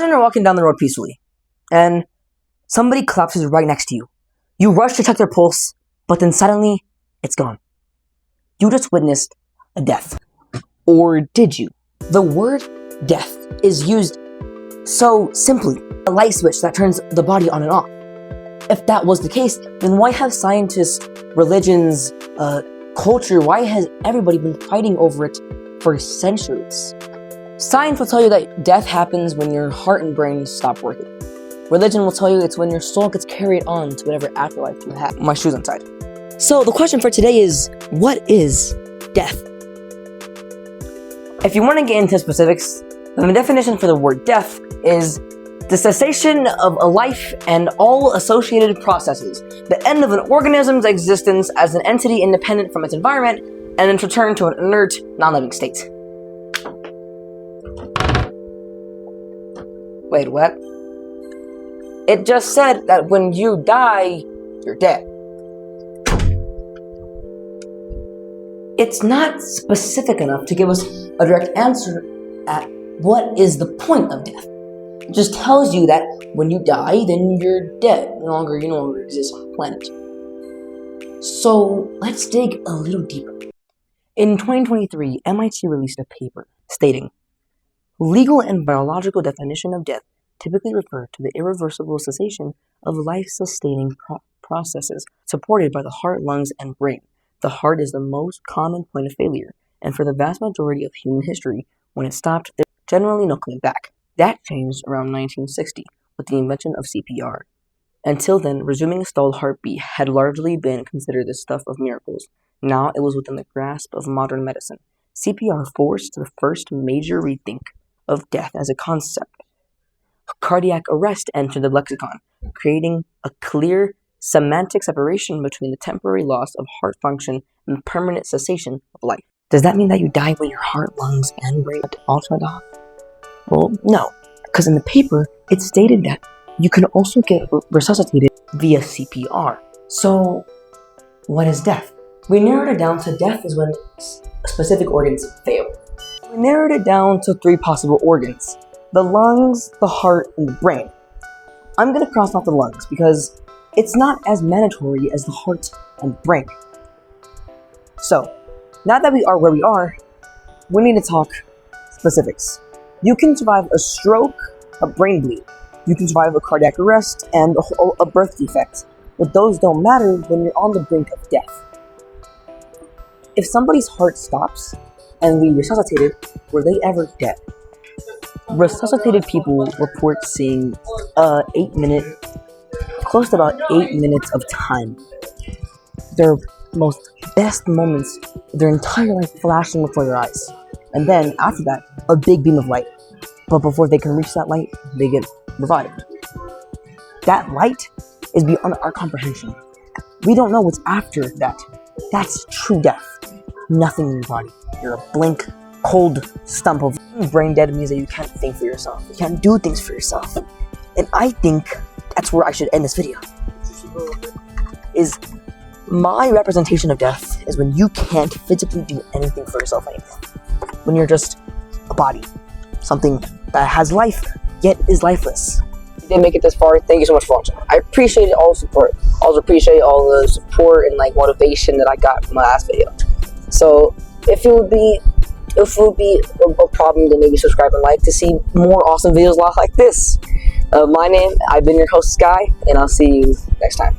Children are walking down the road peacefully, and somebody collapses right next to you. You rush to check their pulse, but then suddenly, it's gone. You just witnessed a death. Or did you? The word death is used so simply, a light switch that turns the body on and off. If that was the case, then why have scientists, religions, culture, why has everybody been fighting over it for centuries? Science will tell you that death happens when your heart and brain stop working. Religion will tell you it's when your soul gets carried on to whatever afterlife you have. My shoe's inside. So the question for today is, what is death? If you want to get into specifics, then the definition for the word death is the cessation of a life and all associated processes, the end of an organism's existence as an entity independent from its environment, and its return to an inert, non-living state. Wait, what? It just said that when you die, you're dead. It's not specific enough to give us a direct answer at what is the point of death. It just tells you that when you die, then you're dead. You no longer exist on the planet. So let's dig a little deeper. In 2023, MIT released a paper stating, legal and biological definition of death typically refer to the irreversible cessation of life-sustaining processes supported by the heart, lungs, and brain. The heart is the most common point of failure, and for the vast majority of human history, when it stopped, there's generally no coming back. That changed around 1960 with the invention of CPR. Until then, resuming a stalled heartbeat had largely been considered the stuff of miracles. Now it was within the grasp of modern medicine. CPR forced the first major rethink of death as a concept. Cardiac arrest entered the lexicon, creating a clear semantic separation between the temporary loss of heart function and permanent cessation of life. Does that mean that you die when your heart, lungs, and brain all shut off? Well, no, because in the paper, it stated that you can also get resuscitated via CPR. So, what is death? We narrowed it down to death is when specific organs fail. We narrowed it down to 3 possible organs: the lungs, the heart, and the brain. I'm going to cross off the lungs because it's not as mandatory as the heart and brain. So, now that we are where we are, we need to talk specifics. You can survive a stroke, a brain bleed. You can survive a cardiac arrest and a birth defect. But those don't matter when you're on the brink of death. If somebody's heart stops and we resuscitated, were they ever dead? Resuscitated people report seeing close to about 8 minutes of time. Their most best moments of their entire life flashing before their eyes. And then, after that, a big beam of light. But before they can reach that light, they get revived. That light is beyond our comprehension. We don't know what's after that. That's true death. Nothing in your body. You're a blank, cold stump of brain dead means that you can't think for yourself. You can't do things for yourself. And I think that's where I should end this video. My representation of death is when you can't physically do anything for yourself anymore. When you're just a body. Something that has life, yet is lifeless. If you did make it this far, thank you so much for watching. I appreciate all the support. I also appreciate all the support and motivation that I got from my last video. So if it would be a problem, then maybe subscribe and like to see more awesome videos like this. I've been your host, Sky, and I'll see you next time.